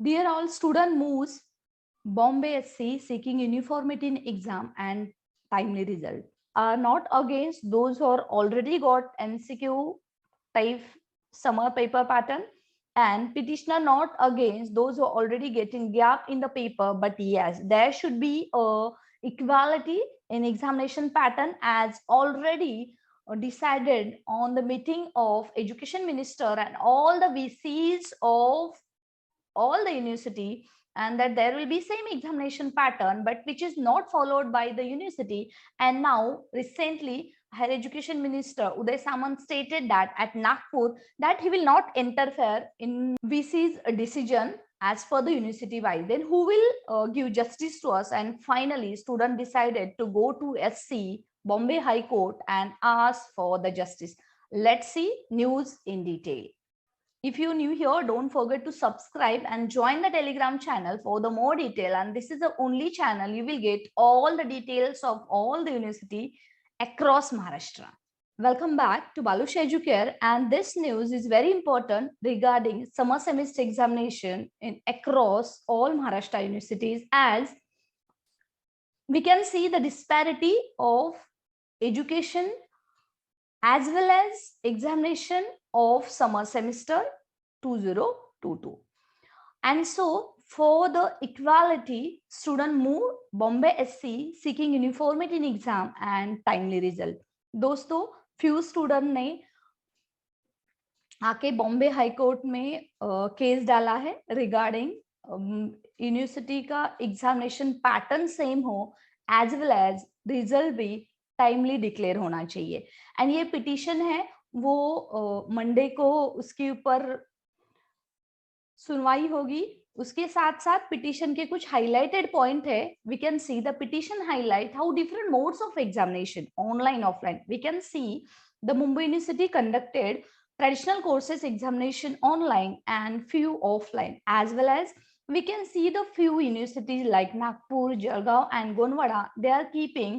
Dear all, student moves Bombay SC seeking uniformity in exam and timely result are not against those who are already got MCQ type summer paper pattern, and petitioner not against those who are already getting gap in the paper, but yes, there should be a equality in examination pattern as already decided on the meeting of education minister and all the VCs of all the university, and that there will be same examination pattern but which is not followed by the university. And now recently higher education minister Uday Samant stated that at Nagpur that he will not interfere in VC's decision as per the university wise. Then who will give justice to us? And finally student decided to go to SC Bombay High Court and ask for the justice. Let's see news in detail. If you're new here, don't forget to subscribe and join the Telegram channel for the more detail. And this is the only channel you will get all the details of all the university across Maharashtra. Welcome back to Balusha Educare, and this news is very important regarding summer semester examination in across all Maharashtra universities, as we can see the disparity of education as well as examination of summer semester 2022. And so for the equality, student move Bombay SC seeking uniformity in exam and timely result. दोस्तों few student ने आके Bombay high court में case डाला है regarding university का examination pattern same हो as well as result भी timely declare होना चाहिए. एंड ये पिटीशन है वो मंडे को उसके ऊपर सुनवाई होगी. उसके साथ साथ पिटीशन के कुछ हाईलाइटेड पॉइंट है. We can see the petition highlight how different modes of examination online offline. We can see the Mumbai university conducted traditional courses examination online and few offline, as well as we can see the few universities like Nagpur, Jalgaon and Gonwada, they are keeping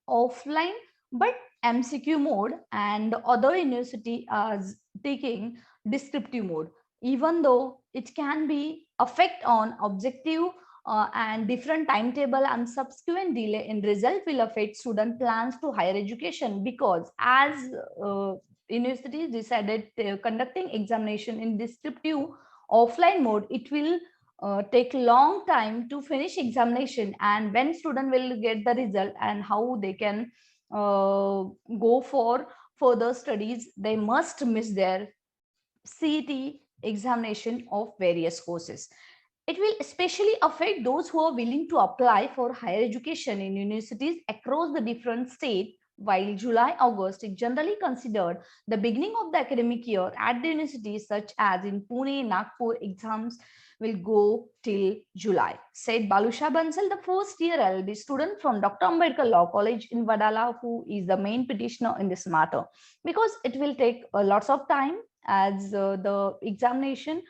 offline but MCQ mode, and other university are taking descriptive mode, even though it can be affect on objective and different timetable and subsequent delay in result will affect student plans to higher education, because as universities decided conducting examination in descriptive offline mode, it will take long time to finish examination, and when student will get the result and how they can go for further studies, they must miss their CET examination of various courses. It will especially affect those who are willing to apply for higher education in universities across the different states. While July, August is generally considered the beginning of the academic year at the universities such as in Pune, Nagpur, exams will go till July, said Balusha Bansal, the first year LLB student from Dr. Ambedkar Law College in Vadala, who is the main petitioner in this matter, because it will take lots of time as the examination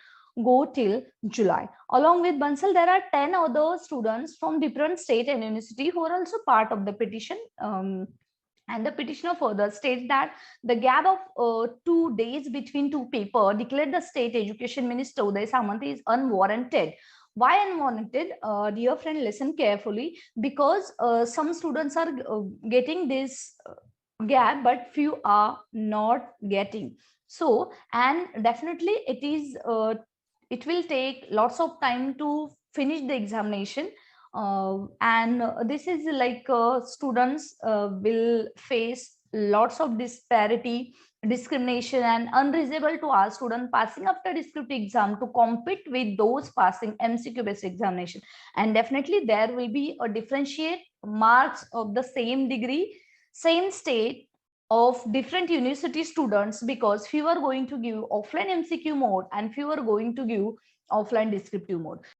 go till July. Along with Bansal, there are 10 other students from different state and university who are also part of the petition. And the petitioner further states that the gap of 2 days between two papers declared the state education minister Uday Samant is unwarranted. Why unwarranted? Dear friend, listen carefully, because some students are getting this gap, but few are not getting. So, and definitely it is it will take lots of time to finish the examination. And this is like students will face lots of disparity, discrimination and unreasonable to our student passing after descriptive exam to compete with those passing MCQ based examination. And definitely there will be a differentiate marks of the same degree, same state of different university students, because few are going to give offline MCQ mode and few are going to give offline descriptive mode.